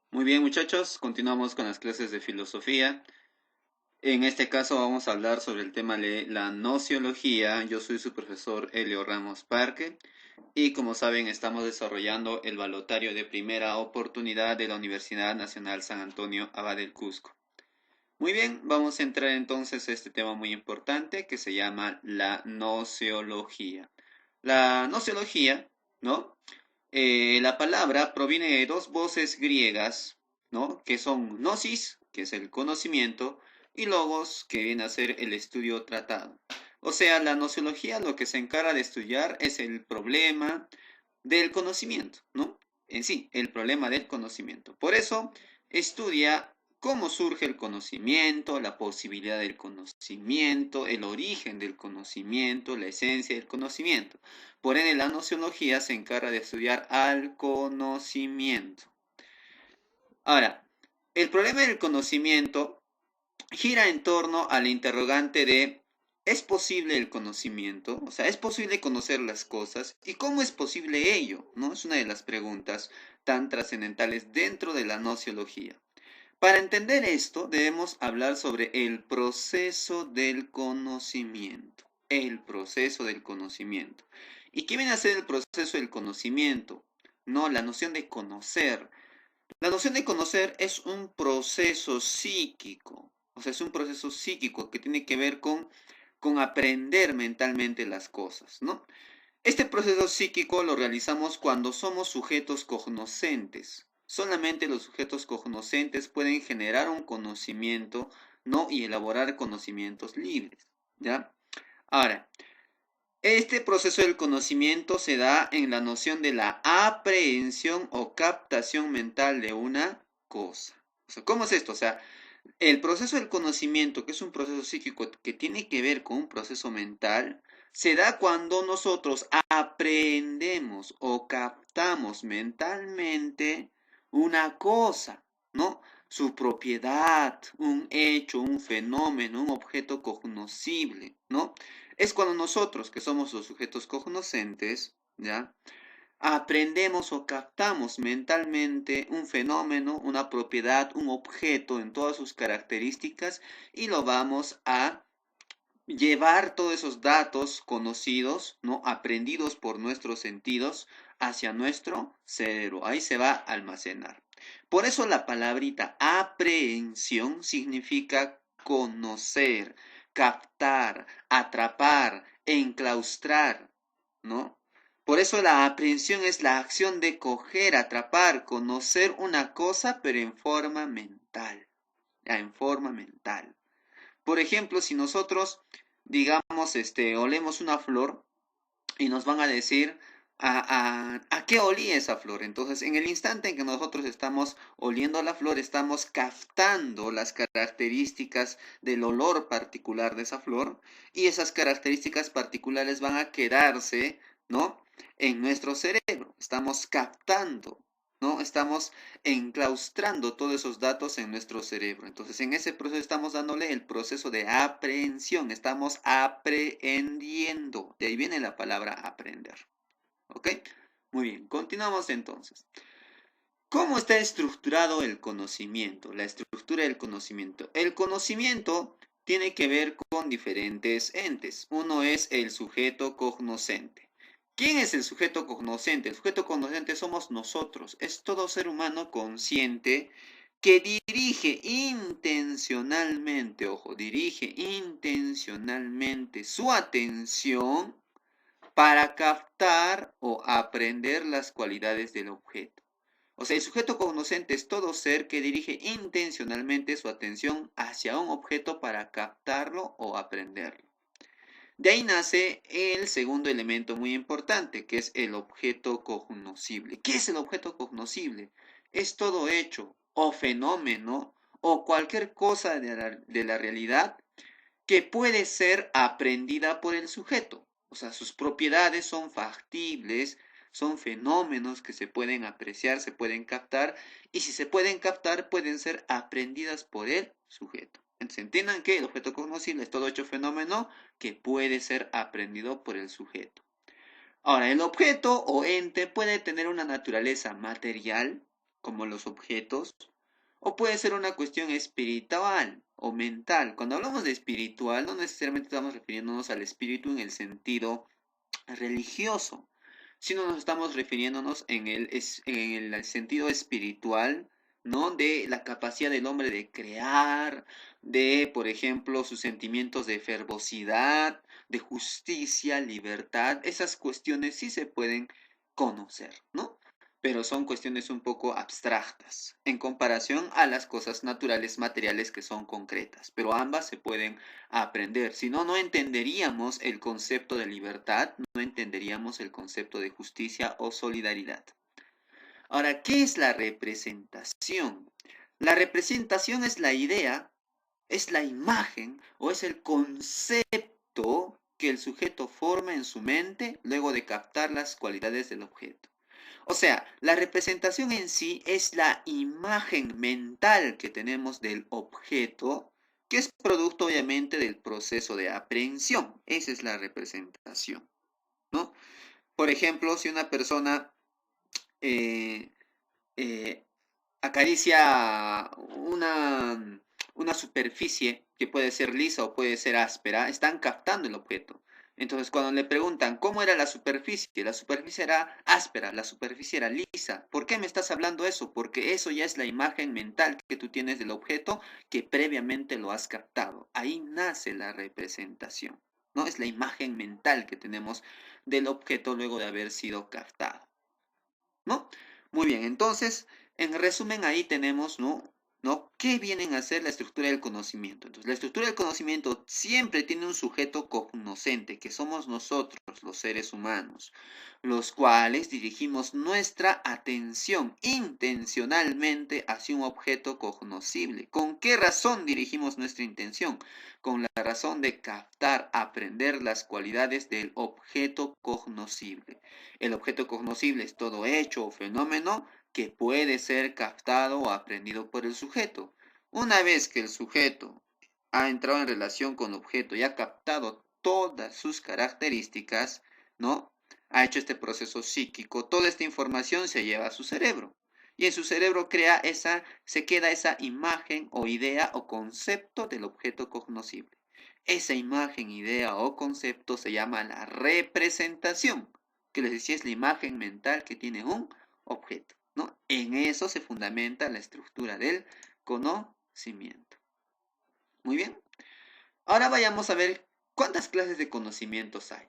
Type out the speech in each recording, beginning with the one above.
Muy bien, muchachos, continuamos con las clases de filosofía. En este caso vamos a hablar sobre el tema de la nociología. Yo soy su profesor Elio Ramos Parque y como saben estamos desarrollando el balotario de primera oportunidad de la Universidad Nacional San Antonio Abad del Cusco. Muy bien, vamos a entrar entonces a este tema muy importante que se llama la nociología. La nociología, ¿no? La palabra proviene de dos voces griegas, ¿no? Que son gnosis, que es el conocimiento, y logos, que viene a ser el estudio tratado. O sea, la nociología lo que se encarga de estudiar es el problema del conocimiento, ¿no? En sí, el problema del conocimiento. Por eso, estudia cómo surge el conocimiento, la posibilidad del conocimiento, el origen del conocimiento, la esencia del conocimiento. Por ende, la nociología se encarga de estudiar al conocimiento. Ahora, el problema del conocimiento gira en torno al interrogante de ¿es posible el conocimiento? O sea, ¿es posible conocer las cosas? ¿Y cómo es posible ello? ¿No? Es una de las preguntas tan trascendentales dentro de la nociología. Para entender esto, debemos hablar sobre el proceso del conocimiento. El proceso del conocimiento. ¿Y qué viene a ser el proceso del conocimiento? No, la noción de conocer. La noción de conocer es un proceso psíquico. O sea, es un proceso psíquico que tiene que ver con aprender mentalmente las cosas, ¿no? Este proceso psíquico lo realizamos cuando somos sujetos cognoscentes. Solamente los sujetos cognoscentes pueden generar un conocimiento, ¿no? Y elaborar conocimientos libres, ¿ya? Ahora, este proceso del conocimiento se da en la noción de la aprehensión o captación mental de una cosa. O sea, ¿cómo es esto? O sea, el proceso del conocimiento, que es un proceso psíquico que tiene que ver con un proceso mental, se da cuando nosotros aprendemos o captamos mentalmente una cosa, ¿no? Su propiedad, un hecho, un fenómeno, un objeto cognoscible, ¿no? Es cuando nosotros, que somos los sujetos cognoscentes, ¿ya? Aprendemos o captamos mentalmente un fenómeno, una propiedad, un objeto en todas sus características y lo vamos a llevar todos esos datos conocidos, ¿no? Aprendidos por nuestros sentidos hacia nuestro cerebro. Ahí se va a almacenar. Por eso la palabrita aprehensión significa conocer, captar, atrapar, enclaustrar, ¿no? Por eso la aprehensión es la acción de coger, atrapar, conocer una cosa, pero en forma mental, ya, en forma mental. Por ejemplo, si nosotros, digamos, olemos una flor y nos van a decir a qué olía esa flor. Entonces, en el instante en que nosotros estamos oliendo la flor, estamos captando las características del olor particular de esa flor y esas características particulares van a quedarse, ¿no? En nuestro cerebro. Estamos captando, ¿no? Estamos enclaustrando todos esos datos en nuestro cerebro. Entonces, en ese proceso estamos dándole el proceso de aprehensión, estamos aprehendiendo. De ahí viene la palabra aprender. ¿Ok? Muy bien, continuamos entonces. ¿Cómo está estructurado el conocimiento? La estructura del conocimiento. El conocimiento tiene que ver con diferentes entes. Uno es el sujeto cognoscente. ¿Quién es el sujeto cognoscente? El sujeto cognoscente somos nosotros. Es todo ser humano consciente que dirige intencionalmente, ojo, dirige intencionalmente su atención para captar o aprender las cualidades del objeto. O sea, el sujeto cognoscente es todo ser que dirige intencionalmente su atención hacia un objeto para captarlo o aprenderlo. De ahí nace el segundo elemento muy importante, que es el objeto cognoscible. ¿Qué es el objeto cognoscible? Es todo hecho o fenómeno o cualquier cosa de la realidad que puede ser aprendida por el sujeto. O sea, sus propiedades son factibles, son fenómenos que se pueden apreciar, se pueden captar, y si se pueden captar, pueden ser aprendidas por el sujeto. Entonces, entiendan que el objeto conocible es todo hecho fenómeno que puede ser aprendido por el sujeto. Ahora, el objeto o ente puede tener una naturaleza material, como los objetos, o puede ser una cuestión espiritual o mental. Cuando hablamos de espiritual, no necesariamente estamos refiriéndonos al espíritu en el sentido religioso, sino nos estamos refiriéndonos en el sentido espiritual, ¿no? De la capacidad del hombre de crear, de, por ejemplo, sus sentimientos de fervosidad, de justicia, libertad. Esas cuestiones sí se pueden conocer, ¿no? Pero son cuestiones un poco abstractas en comparación a las cosas naturales, materiales que son concretas, pero ambas se pueden aprender. Si no, no entenderíamos el concepto de libertad, no entenderíamos el concepto de justicia o solidaridad. Ahora, ¿qué es la representación? La representación es la idea, es la imagen o es el concepto que el sujeto forma en su mente luego de captar las cualidades del objeto. O sea, la representación en sí es la imagen mental que tenemos del objeto, que es producto obviamente del proceso de aprehensión. Esa es la representación, ¿no? Por ejemplo, si una persona eh, eh, acaricia una superficie que puede ser lisa o puede ser áspera, están captando el objeto. Entonces, cuando le preguntan cómo era la superficie era áspera, la superficie era lisa. ¿Por qué me estás hablando eso? Porque eso ya es la imagen mental que tú tienes del objeto que previamente lo has captado. Ahí nace la representación, ¿no? Es la imagen mental que tenemos del objeto luego de haber sido captado, ¿no? Muy bien, entonces, en resumen, ahí tenemos, ¿no? ¿No? ¿Qué vienen a ser la estructura del conocimiento? Entonces, la estructura del conocimiento siempre tiene un sujeto cognoscente, que somos nosotros, los seres humanos, los cuales dirigimos nuestra atención intencionalmente hacia un objeto cognoscible. ¿Con qué razón dirigimos nuestra intención? Con la razón de captar, aprender las cualidades del objeto cognoscible. El objeto cognoscible es todo hecho o fenómeno que puede ser captado o aprendido por el sujeto. Una vez que el sujeto ha entrado en relación con el objeto y ha captado todas sus características, ¿no? Ha hecho este proceso psíquico, toda esta información se lleva a su cerebro. Y en su cerebro se queda esa imagen o idea o concepto del objeto cognoscible. Esa imagen, idea o concepto se llama la representación, que les decía es la imagen mental que tiene un objeto, ¿no? En eso se fundamenta la estructura del conocimiento. Muy bien. Ahora vayamos a ver cuántas clases de conocimientos hay.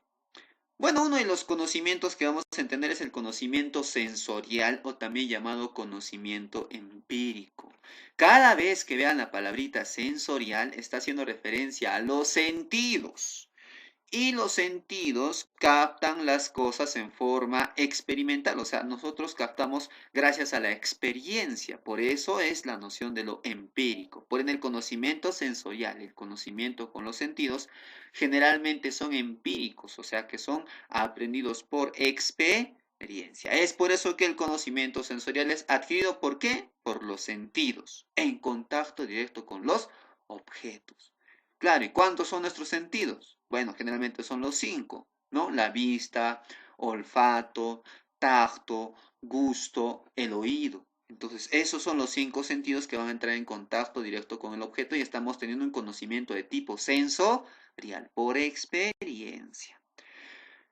Bueno, uno de los conocimientos que vamos a entender es el conocimiento sensorial o también llamado conocimiento empírico. Cada vez que vean la palabrita sensorial está haciendo referencia a los sentidos. Y los sentidos captan las cosas en forma experimental, o sea, nosotros captamos gracias a la experiencia, por eso es la noción de lo empírico. Por en el conocimiento sensorial, el conocimiento con los sentidos, generalmente son empíricos, o sea, que son aprendidos por experiencia. Es por eso que el conocimiento sensorial es adquirido, ¿por qué? Por los sentidos, en contacto directo con los objetos. Claro, ¿y cuántos son nuestros sentidos? Bueno, generalmente son los 5, ¿no? La vista, olfato, tacto, gusto, el oído. Entonces, esos son los 5 sentidos que van a entrar en contacto directo con el objeto y estamos teniendo un conocimiento de tipo sensorial, por experiencia.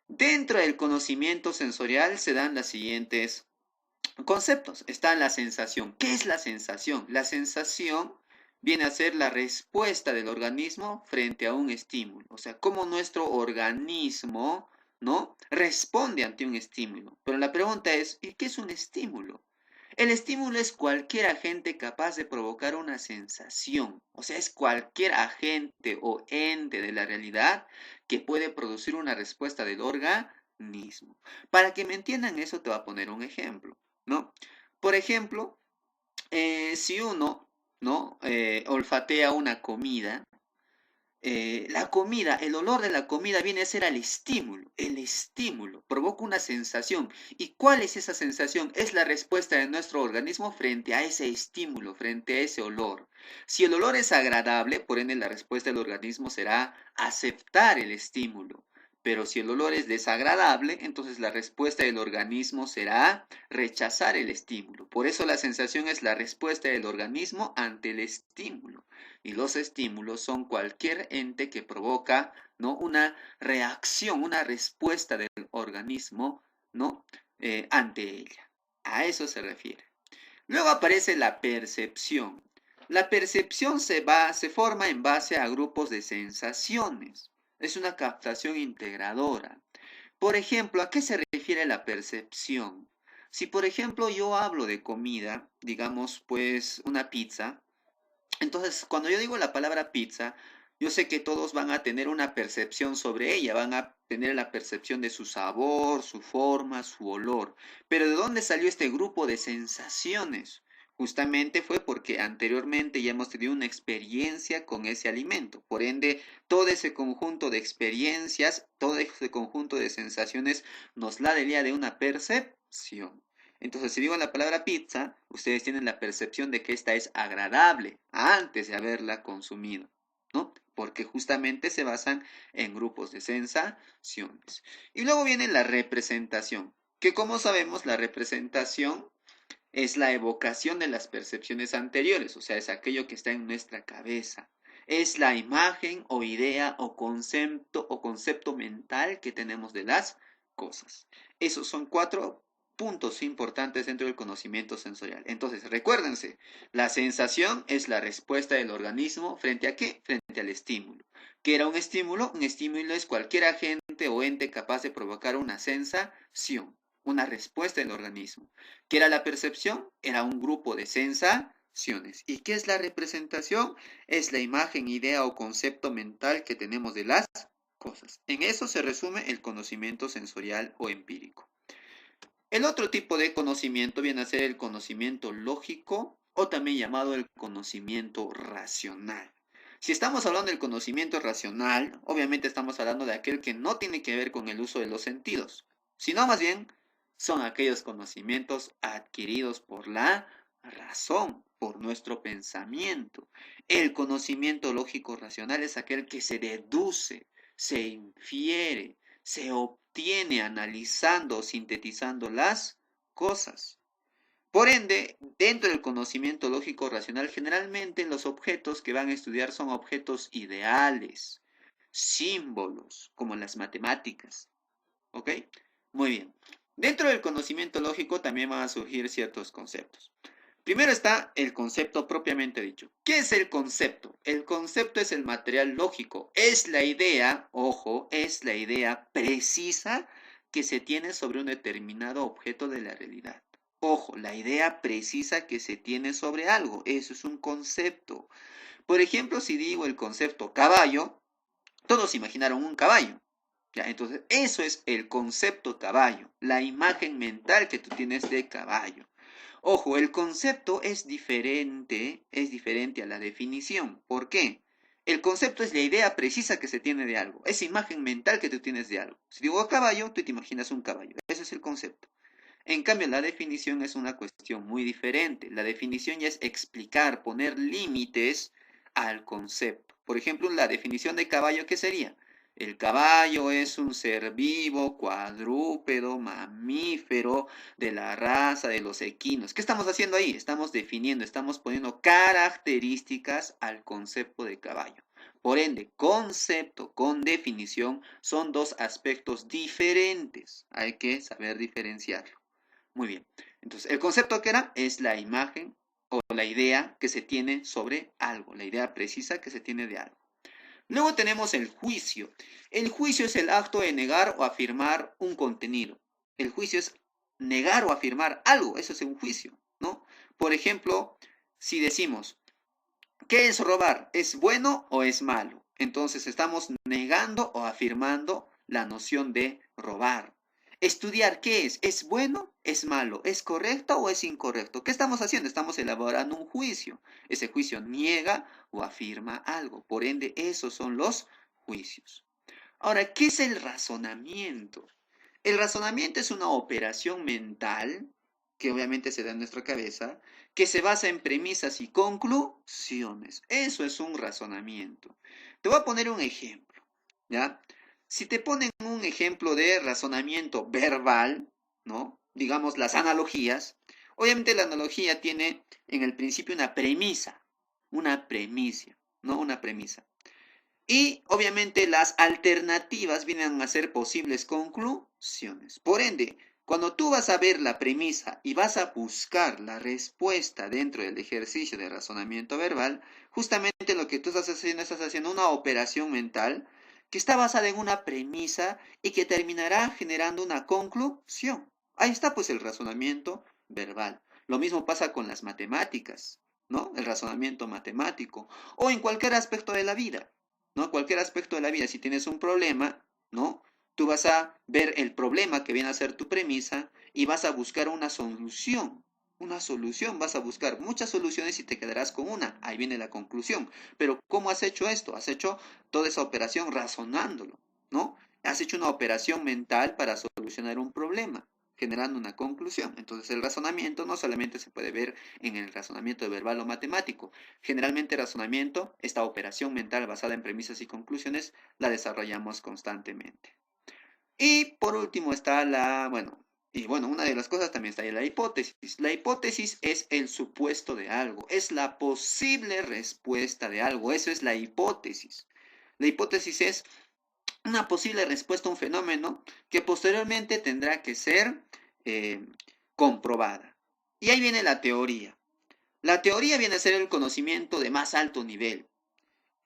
Dentro del conocimiento sensorial se dan los siguientes conceptos. Está la sensación. ¿Qué es la sensación? La sensación viene a ser la respuesta del organismo frente a un estímulo. O sea, cómo nuestro organismo, ¿no? Responde ante un estímulo. Pero la pregunta es, ¿y qué es un estímulo? El estímulo es cualquier agente capaz de provocar una sensación. O sea, es cualquier agente o ente de la realidad que puede producir una respuesta del organismo. Para que me entiendan eso, te voy a poner un ejemplo, ¿no? Por ejemplo, si uno, ¿no? Olfatea una comida, la comida, el olor de la comida viene a ser el estímulo provoca una sensación. ¿Y cuál es esa sensación? Es la respuesta de nuestro organismo frente a ese estímulo, frente a ese olor. Si el olor es agradable, por ende la respuesta del organismo será aceptar el estímulo. Pero si el olor es desagradable, entonces la respuesta del organismo será rechazar el estímulo. Por eso la sensación es la respuesta del organismo ante el estímulo. Y los estímulos son cualquier ente que provoca, ¿no?, una reacción, una respuesta del organismo, ¿no?, ante ella. A eso se refiere. Luego aparece la percepción. La percepción se forma en base a grupos de sensaciones. Es una captación integradora. Por ejemplo, ¿a qué se refiere la percepción? Si, por ejemplo, yo hablo de comida, digamos, pues una pizza, entonces cuando yo digo la palabra pizza, yo sé que todos van a tener una percepción sobre ella, van a tener la percepción de su sabor, su forma, su olor. Pero ¿de dónde salió este grupo de sensaciones? Justamente fue porque anteriormente ya hemos tenido una experiencia con ese alimento. Por ende, todo ese conjunto de experiencias, todo ese conjunto de sensaciones nos la daría de una percepción. Entonces, si digo la palabra pizza, ustedes tienen la percepción de que esta es agradable antes de haberla consumido, ¿no? Porque justamente se basan en grupos de sensaciones. Y luego viene la representación, que como sabemos, la representación es la evocación de las percepciones anteriores, o sea, es aquello que está en nuestra cabeza. Es la imagen o idea o concepto mental que tenemos de las cosas. Esos son 4 puntos importantes dentro del conocimiento sensorial. Entonces, recuérdense, la sensación es la respuesta del organismo ¿frente a qué? Frente al estímulo. ¿Qué era un estímulo? Un estímulo es cualquier agente o ente capaz de provocar una sensación, una respuesta del organismo. ¿Qué era la percepción? Era un grupo de sensaciones. ¿Y qué es la representación? Es la imagen, idea o concepto mental que tenemos de las cosas. En eso se resume el conocimiento sensorial o empírico. El otro tipo de conocimiento viene a ser el conocimiento lógico o también llamado el conocimiento racional. Si estamos hablando del conocimiento racional, obviamente estamos hablando de aquel que no tiene que ver con el uso de los sentidos, sino más bien son aquellos conocimientos adquiridos por la razón, por nuestro pensamiento. El conocimiento lógico racional es aquel que se deduce, se infiere, se obtiene analizando o sintetizando las cosas. Por ende, dentro del conocimiento lógico racional, generalmente los objetos que van a estudiar son objetos ideales, símbolos, como en las matemáticas. ¿Ok? Muy bien. Dentro del conocimiento lógico también van a surgir ciertos conceptos. Primero está el concepto propiamente dicho. ¿Qué es el concepto? El concepto es el material lógico. Es la idea, ojo, es la idea precisa que se tiene sobre un determinado objeto de la realidad. Ojo, la idea precisa que se tiene sobre algo. Eso es un concepto. Por ejemplo, si digo el concepto caballo, todos imaginaron un caballo. Ya, entonces, eso es el concepto caballo, la imagen mental que tú tienes de caballo. Ojo, el concepto es diferente a la definición. ¿Por qué? El concepto es la idea precisa que se tiene de algo, esa imagen mental que tú tienes de algo. Si digo caballo, tú te imaginas un caballo. Ese es el concepto. En cambio, la definición es una cuestión muy diferente. La definición ya es explicar, poner límites al concepto. Por ejemplo, la definición de caballo, ¿qué sería? El caballo es un ser vivo, cuadrúpedo, mamífero, de la raza de los equinos. ¿Qué estamos haciendo ahí? Estamos definiendo, estamos poniendo características al concepto de caballo. Por ende, concepto con definición son dos aspectos diferentes. Hay que saber diferenciarlo. Muy bien. Entonces, el concepto que era es la imagen o la idea que se tiene sobre algo, la idea precisa que se tiene de algo. Luego tenemos el juicio. El juicio es el acto de negar o afirmar un contenido. El juicio es negar o afirmar algo, eso es un juicio, ¿no? Por ejemplo, si decimos, ¿qué es robar? ¿Es bueno o es malo? Entonces estamos negando o afirmando la noción de robar. Estudiar, ¿qué es? ¿Es bueno? ¿Es malo? ¿Es correcto o es incorrecto? ¿Qué estamos haciendo? Estamos elaborando un juicio. Ese juicio niega o afirma algo. Por ende, esos son los juicios. Ahora, ¿qué es el razonamiento? El razonamiento es una operación mental que obviamente se da en nuestra cabeza, que se basa en premisas y conclusiones. Eso es un razonamiento. Te voy a poner un ejemplo, ¿ya? Si te ponen un ejemplo de razonamiento verbal, ¿no? Digamos las analogías, obviamente la analogía tiene en el principio una premisa, ¿no? Una premisa. Y obviamente las alternativas vienen a ser posibles conclusiones. Por ende, cuando tú vas a ver la premisa y vas a buscar la respuesta dentro del ejercicio de razonamiento verbal, justamente lo que tú estás haciendo una operación mental que está basada en una premisa y que terminará generando una conclusión. Ahí está pues el razonamiento verbal. Lo mismo pasa con las matemáticas, ¿no? El razonamiento matemático o en cualquier aspecto de la vida. ¿No? Cualquier aspecto de la vida, si tienes un problema, ¿no? Tú vas a ver el problema que viene a ser tu premisa y vas a buscar una solución. Una solución, vas a buscar muchas soluciones y te quedarás con una. Ahí viene la conclusión. Pero ¿cómo has hecho esto? Has hecho toda esa operación razonándolo, ¿no? Has hecho una operación mental para solucionar un problema, generando una conclusión. Entonces el razonamiento no solamente se puede ver en el razonamiento verbal o matemático. Generalmente razonamiento, esta operación mental basada en premisas y conclusiones, la desarrollamos constantemente. Y por último está una de las cosas también está ahí la hipótesis. La hipótesis es el supuesto de algo, es la posible respuesta de algo, eso es la hipótesis. La hipótesis es una posible respuesta a un fenómeno que posteriormente tendrá que ser eh, comprobada. Y ahí viene la teoría. La teoría viene a ser el conocimiento de más alto nivel.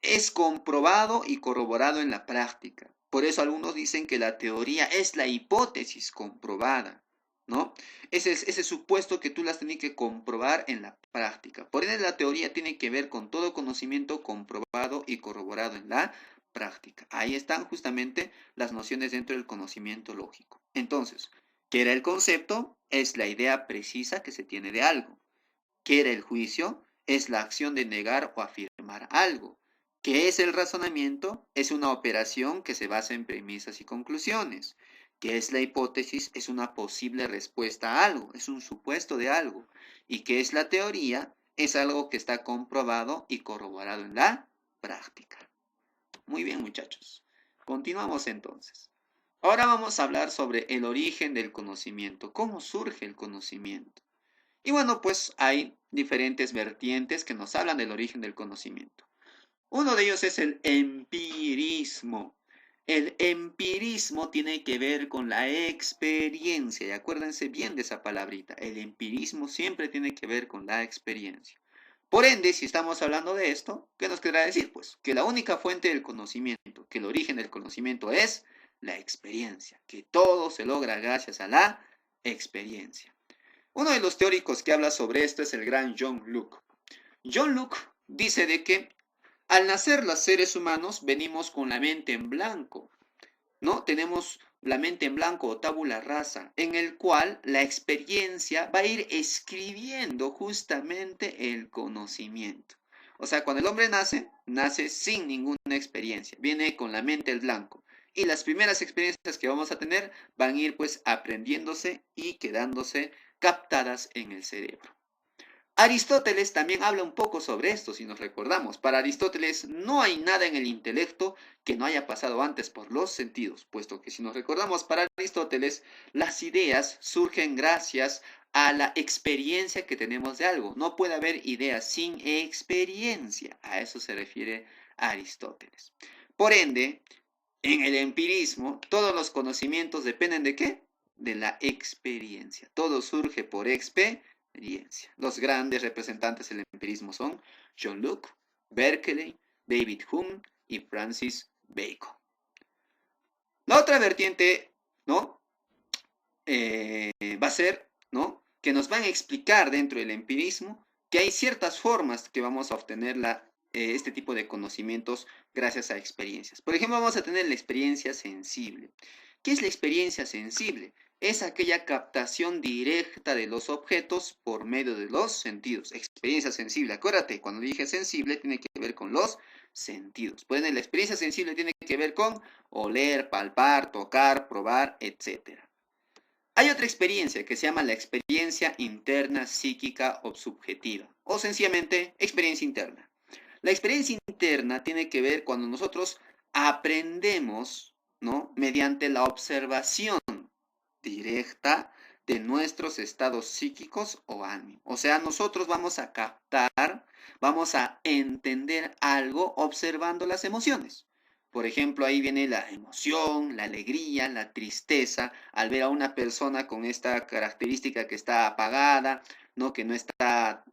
Es comprobado y corroborado en la práctica. Por eso algunos dicen que la teoría es la hipótesis comprobada, ¿no? Ese supuesto que tú las tienes que comprobar en la práctica. Por ende, la teoría tiene que ver con todo conocimiento comprobado y corroborado en la práctica. Ahí están justamente las nociones dentro del conocimiento lógico. Entonces, ¿qué era el concepto? Es la idea precisa que se tiene de algo. ¿Qué era el juicio? Es la acción de negar o afirmar algo. ¿Qué es el razonamiento? Es una operación que se basa en premisas y conclusiones. ¿Qué es la hipótesis? Es una posible respuesta a algo, es un supuesto de algo. ¿Y qué es la teoría? Es algo que está comprobado y corroborado en la práctica. Muy bien, muchachos. Continuamos entonces. Ahora vamos a hablar sobre el origen del conocimiento. ¿Cómo surge el conocimiento? Y bueno, pues hay diferentes vertientes que nos hablan del origen del conocimiento. Uno de ellos es el empirismo. El empirismo tiene que ver con la experiencia, y acuérdense bien de esa palabrita. El empirismo siempre tiene que ver con la experiencia. Por ende, si estamos hablando de esto, ¿qué nos querrá decir? Pues que la única fuente del conocimiento, que el origen del conocimiento es la experiencia, que todo se logra gracias a la experiencia. Uno de los teóricos que habla sobre esto es el gran John Locke. John Locke dice de que al nacer los seres humanos venimos con la mente en blanco, ¿no? Tenemos la mente en blanco o tabula rasa, en el cual la experiencia va a ir escribiendo justamente el conocimiento. O sea, cuando el hombre nace, nace sin ninguna experiencia, viene con la mente en blanco. Y las primeras experiencias que vamos a tener van a ir pues aprendiéndose y quedándose captadas en el cerebro. Aristóteles también habla un poco sobre esto, si nos recordamos. Para Aristóteles no hay nada en el intelecto que no haya pasado antes por los sentidos, puesto que si nos recordamos, para Aristóteles las ideas surgen gracias a la experiencia que tenemos de algo. No puede haber ideas sin experiencia. A eso se refiere Aristóteles. Por ende, en el empirismo, todos los conocimientos dependen de ¿qué? De la experiencia. Todo surge por experiencia. Los grandes representantes del empirismo son John Locke, Berkeley, David Hume y Francis Bacon. La otra vertiente, ¿no? Va a ser, ¿no? Que nos van a explicar dentro del empirismo que hay ciertas formas que vamos a obtener este tipo de conocimientos gracias a experiencias. Por ejemplo, vamos a tener la experiencia sensible. ¿Qué es la experiencia sensible? Es aquella captación directa de los objetos por medio de los sentidos. Experiencia sensible. Acuérdate, cuando dije sensible, tiene que ver con los sentidos. Pues la experiencia sensible tiene que ver con oler, palpar, tocar, probar, etc. Hay otra experiencia que se llama la experiencia interna psíquica o subjetiva, o sencillamente experiencia interna. La experiencia interna tiene que ver cuando nosotros aprendemos, ¿no? Mediante la observación directa de nuestros estados psíquicos o ánimos. O sea, nosotros vamos a captar, vamos a entender algo observando las emociones. Por ejemplo, ahí viene la emoción, la alegría, la tristeza, al ver a una persona con esta característica que está apagada, ¿no? Que no está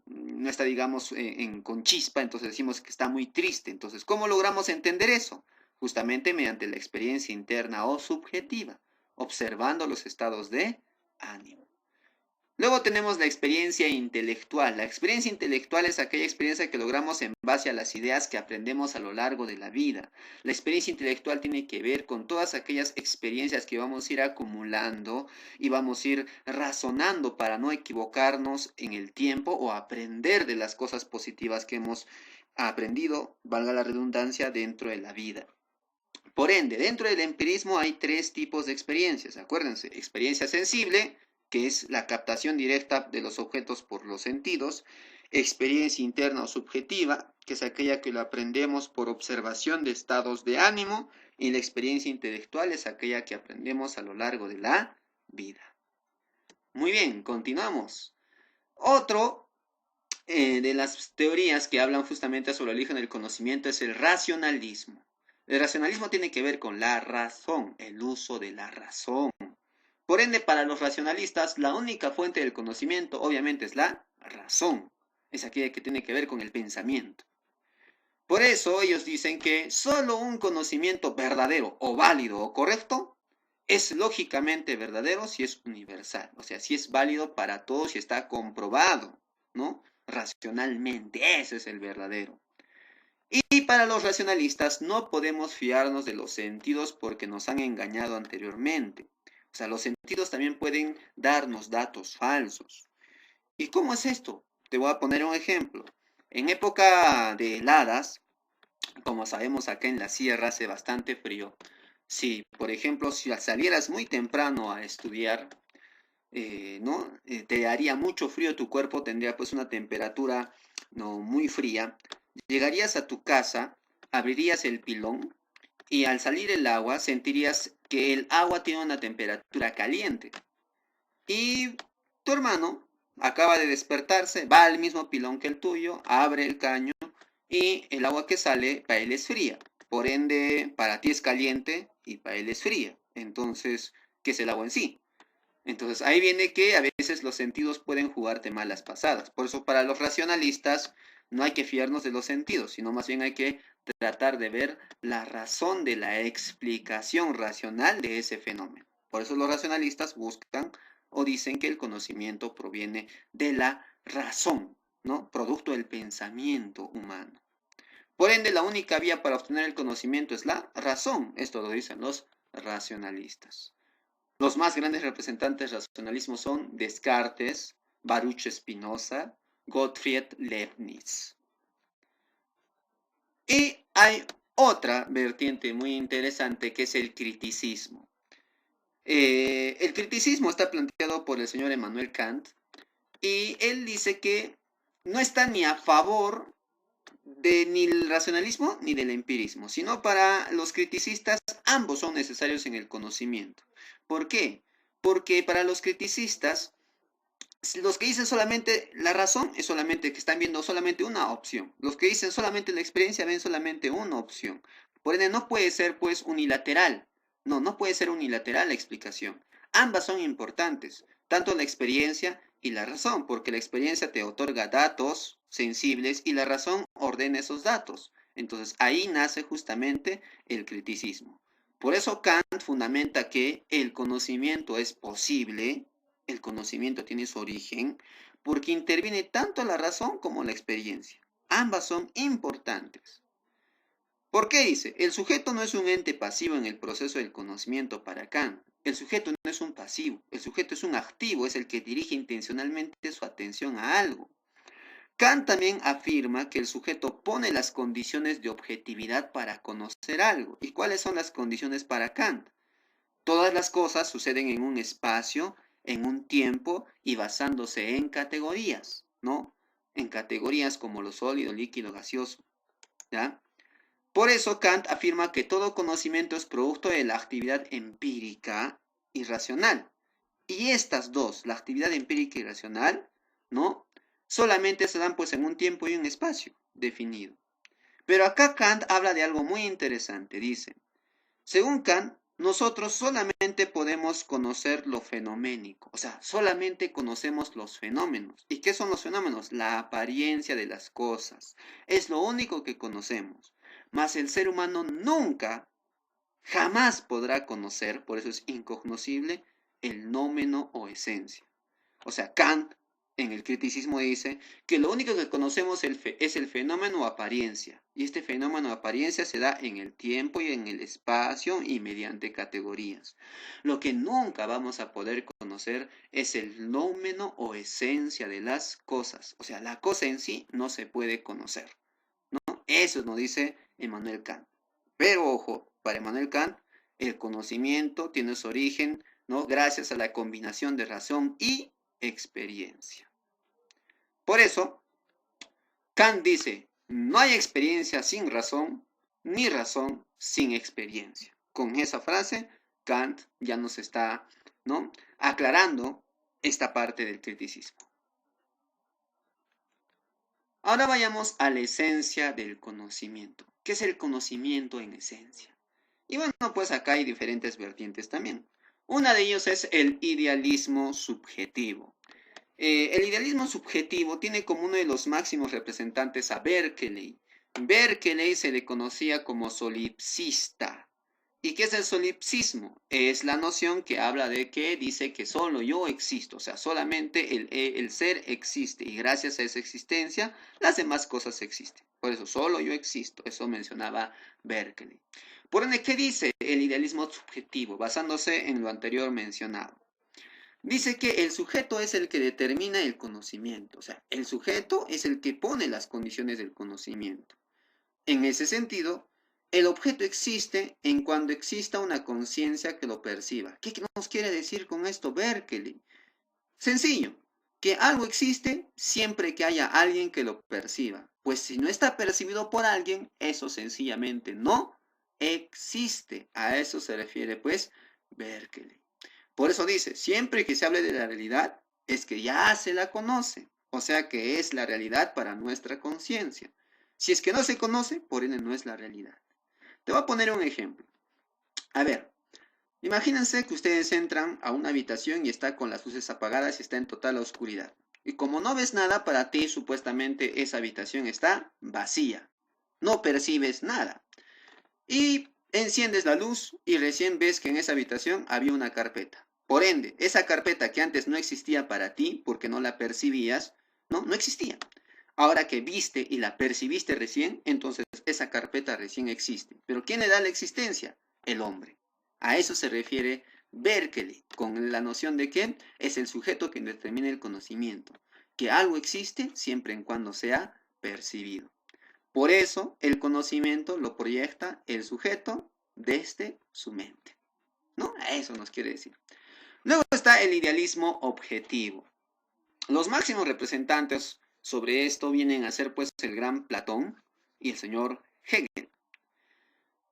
digamos, con chispa, entonces decimos que está muy triste. Entonces, ¿cómo logramos entender eso? Justamente mediante la experiencia interna o subjetiva, observando los estados de ánimo. Luego tenemos la experiencia intelectual. La experiencia intelectual es aquella experiencia que logramos en base a las ideas que aprendemos a lo largo de la vida. La experiencia intelectual tiene que ver con todas aquellas experiencias que vamos a ir acumulando y vamos a ir razonando para no equivocarnos en el tiempo o aprender de las cosas positivas que hemos aprendido, valga la redundancia, dentro de la vida. Por ende, dentro del empirismo hay tres tipos de experiencias. Acuérdense, experiencia sensible, que es la captación directa de los objetos por los sentidos. Experiencia interna o subjetiva, que es aquella que lo aprendemos por observación de estados de ánimo. Y la experiencia intelectual es aquella que aprendemos a lo largo de la vida. Muy bien, continuamos. Otro de las teorías que hablan justamente sobre el origen del conocimiento es el racionalismo. El racionalismo tiene que ver con la razón, el uso de la razón. Por ende, para los racionalistas, la única fuente del conocimiento obviamente es la razón. Es aquella que tiene que ver con el pensamiento. Por eso ellos dicen que solo un conocimiento verdadero o válido o correcto es lógicamente verdadero si es universal. O sea, si es válido para todos y está comprobado, ¿no? Racionalmente, ese es el verdadero. Y para los racionalistas no podemos fiarnos de los sentidos porque nos han engañado anteriormente. O sea, los sentidos también pueden darnos datos falsos. ¿Y cómo es esto? Te voy a poner un ejemplo. En época de heladas, como sabemos acá en la sierra hace bastante frío. Si, por ejemplo, si salieras muy temprano a estudiar, ¿no? Te haría mucho frío, tu cuerpo tendría pues una temperatura no muy fría. Llegarías a tu casa, abrirías el pilón y al salir el agua sentirías que el agua tiene una temperatura caliente. Y tu hermano acaba de despertarse, va al mismo pilón que el tuyo, abre el caño y el agua que sale para él es fría. Por ende, para ti es caliente y para él es fría. Entonces, ¿qué es el agua en sí? Entonces, ahí viene que a veces los sentidos pueden jugarte malas pasadas. Por eso, para los racionalistas, no hay que fiarnos de los sentidos, sino más bien hay que tratar de ver la razón de la explicación racional de ese fenómeno. Por eso los racionalistas buscan o dicen que el conocimiento proviene de la razón, ¿no? Producto del pensamiento humano. Por ende, la única vía para obtener el conocimiento es la razón. Esto lo dicen los racionalistas. Los más grandes representantes del racionalismo son Descartes, Baruch Spinoza, Gottfried Leibniz. Y hay otra vertiente muy interesante que es el criticismo. El criticismo está planteado por el señor Emmanuel Kant y él dice que no está ni a favor de ni el racionalismo ni del empirismo, sino para los criticistas ambos son necesarios en el conocimiento. ¿Por qué? Porque para los criticistas, los que dicen solamente la razón es solamente que están viendo solamente una opción. Los que dicen solamente la experiencia ven solamente una opción. Por ende, no puede ser pues unilateral. No puede ser unilateral la explicación. Ambas son importantes, tanto la experiencia y la razón, porque la experiencia te otorga datos sensibles y la razón ordena esos datos. Entonces ahí nace justamente el criticismo. Por eso Kant fundamenta que el conocimiento es posible, el conocimiento tiene su origen, porque interviene tanto la razón como la experiencia. Ambas son importantes. ¿Por qué dice? El sujeto no es un ente pasivo en el proceso del conocimiento para Kant. El sujeto no es un pasivo, el sujeto es un activo, es el que dirige intencionalmente su atención a algo. Kant también afirma que el sujeto pone las condiciones de objetividad para conocer algo. ¿Y cuáles son las condiciones para Kant? Todas las cosas suceden en un espacio, en un tiempo y basándose en categorías, ¿no? En categorías como lo sólido, líquido, gaseoso, ¿ya? Por eso Kant afirma que todo conocimiento es producto de la actividad empírica y racional. Y estas dos, la actividad empírica y racional, ¿no? Solamente se dan pues en un tiempo y un espacio definido. Pero acá Kant habla de algo muy interesante. Dice, según Kant, nosotros solamente podemos conocer lo fenoménico, o sea, solamente conocemos los fenómenos. ¿Y qué son los fenómenos? La apariencia de las cosas. Es lo único que conocemos. Mas el ser humano nunca, jamás podrá conocer, por eso es incognoscible, el nómeno o esencia. O sea, Kant en el criticismo dice que lo único que conocemos es el fenómeno o apariencia. Y este fenómeno o apariencia se da en el tiempo y en el espacio y mediante categorías. Lo que nunca vamos a poder conocer es el nómeno o esencia de las cosas. O sea, la cosa en sí no se puede conocer, ¿no? Eso nos dice Emmanuel Kant. Pero ojo, para Emmanuel Kant, el conocimiento tiene su origen, ¿no? Gracias a la combinación de razón y experiencia. Por eso, Kant dice, no hay experiencia sin razón, ni razón sin experiencia. Con esa frase, Kant ya nos está, ¿no?, aclarando esta parte del criticismo. Ahora vayamos a la esencia del conocimiento. ¿Qué es el conocimiento en esencia? Y bueno, pues acá hay diferentes vertientes también. Una de ellos es el idealismo subjetivo. El idealismo subjetivo tiene como uno de los máximos representantes a Berkeley. Berkeley se le conocía como solipsista. ¿Y qué es el solipsismo? Es la noción que habla de que dice que solo yo existo, o sea, solamente el ser existe y gracias a esa existencia las demás cosas existen. Por eso, solo yo existo, eso mencionaba Berkeley. Por ende, ¿qué dice el idealismo subjetivo? Basándose en lo anterior mencionado. Dice que el sujeto es el que determina el conocimiento, o sea, el sujeto es el que pone las condiciones del conocimiento. En ese sentido, el objeto existe en cuando exista una conciencia que lo perciba. ¿Qué nos quiere decir con esto Berkeley? Sencillo, que algo existe siempre que haya alguien que lo perciba. Pues si no está percibido por alguien, eso sencillamente no existe. A eso se refiere pues Berkeley. Por eso dice, siempre que se hable de la realidad, es que ya se la conoce. O sea que es la realidad para nuestra conciencia. Si es que no se conoce, por ende no es la realidad. Te voy a poner un ejemplo. A ver, imagínense que ustedes entran a una habitación y está con las luces apagadas y está en total oscuridad. Y como no ves nada, para ti supuestamente esa habitación está vacía. No percibes nada. Y enciendes la luz y recién ves que en esa habitación había una carpeta. Por ende, esa carpeta que antes no existía para ti porque no la percibías, no existía. Ahora que viste y la percibiste recién, entonces esa carpeta recién existe. ¿Pero quién le da la existencia? El hombre. A eso se refiere Berkeley, con la noción de que es el sujeto quien determina el conocimiento, que algo existe siempre en cuando sea percibido. Por eso el conocimiento lo proyecta el sujeto desde su mente, ¿no? Eso nos quiere decir. Luego está el idealismo objetivo. Los máximos representantes sobre esto vienen a ser pues el gran Platón y el señor Hegel.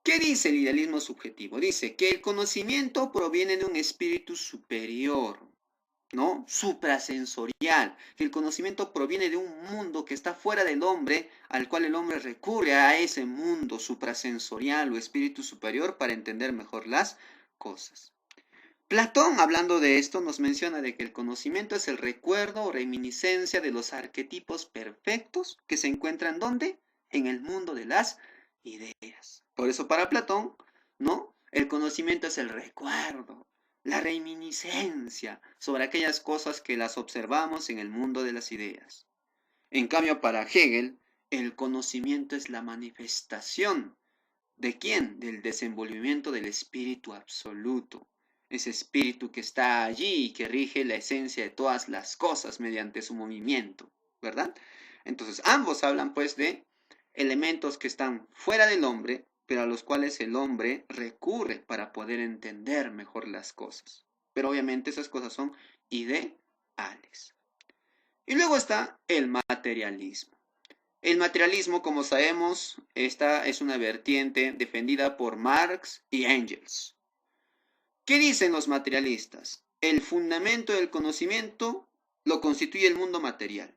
¿Qué dice el idealismo subjetivo? Dice que el conocimiento proviene de un espíritu superior, ¿no? Suprasensorial, que el conocimiento proviene de un mundo que está fuera del hombre, al cual el hombre recurre a ese mundo suprasensorial o espíritu superior para entender mejor las cosas. Platón, hablando de esto, nos menciona de que el conocimiento es el recuerdo o reminiscencia de los arquetipos perfectos que se encuentran ¿dónde? En el mundo de las ideas. Por eso para Platón, ¿no? El conocimiento es el recuerdo, la reminiscencia sobre aquellas cosas que las observamos en el mundo de las ideas. En cambio, para Hegel, el conocimiento es la manifestación. ¿De quién? Del desenvolvimiento del espíritu absoluto. Ese espíritu que está allí y que rige la esencia de todas las cosas mediante su movimiento, ¿verdad? Entonces, ambos hablan pues de elementos que están fuera del hombre, pero a los cuales el hombre recurre para poder entender mejor las cosas. Pero obviamente esas cosas son ideales. Y luego está el materialismo. El materialismo, como sabemos, esta es una vertiente defendida por Marx y Engels. ¿Qué dicen los materialistas? El fundamento del conocimiento lo constituye el mundo material.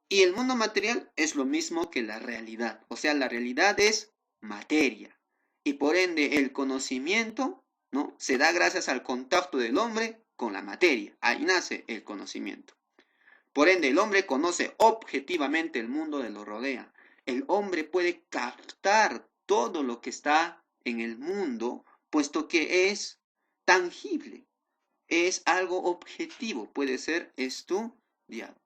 Y el mundo material es lo mismo que la realidad. O sea, la realidad es materia. Y por ende, el conocimiento, ¿no?, se da gracias al contacto del hombre con la materia. Ahí nace el conocimiento. Por ende, el hombre conoce objetivamente el mundo que lo rodea. El hombre puede captar todo lo que está en el mundo, puesto que es tangible, es algo objetivo, puede ser estudiado.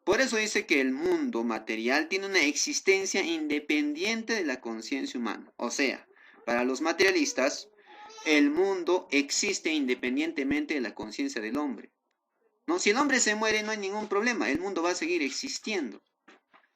Por eso dice que el mundo material tiene una existencia independiente de la conciencia humana. O sea, para los materialistas, el mundo existe independientemente de la conciencia del hombre. ¿No? Si el hombre se muere, no hay ningún problema, el mundo va a seguir existiendo.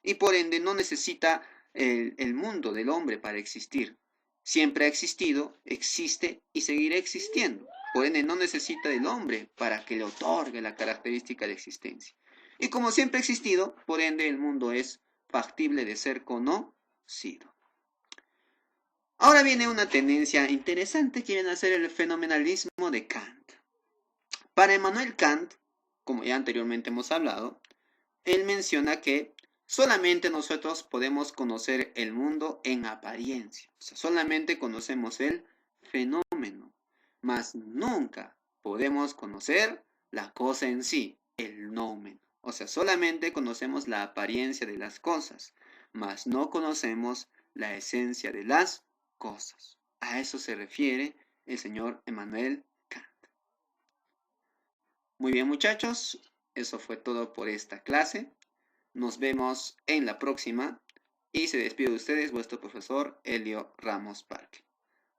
Y por ende no necesita el mundo del hombre para existir. Siempre ha existido, existe y seguirá existiendo. Por ende no necesita del hombre para que le otorgue la característica de existencia. Y como siempre ha existido, por ende el mundo es factible de ser conocido. Ahora viene una tendencia interesante que viene a ser el fenomenalismo de Kant. Para Immanuel Kant, como ya anteriormente hemos hablado, él menciona que solamente nosotros podemos conocer el mundo en apariencia. O sea, solamente conocemos el fenómeno, mas nunca podemos conocer la cosa en sí, el nomen. O sea, solamente conocemos la apariencia de las cosas, mas no conocemos la esencia de las cosas. A eso se refiere el señor Immanuel Kant. Muy bien, muchachos, eso fue todo por esta clase. Nos vemos en la próxima y se despide de ustedes vuestro profesor Elio Ramos Parque.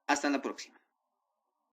Hasta la próxima.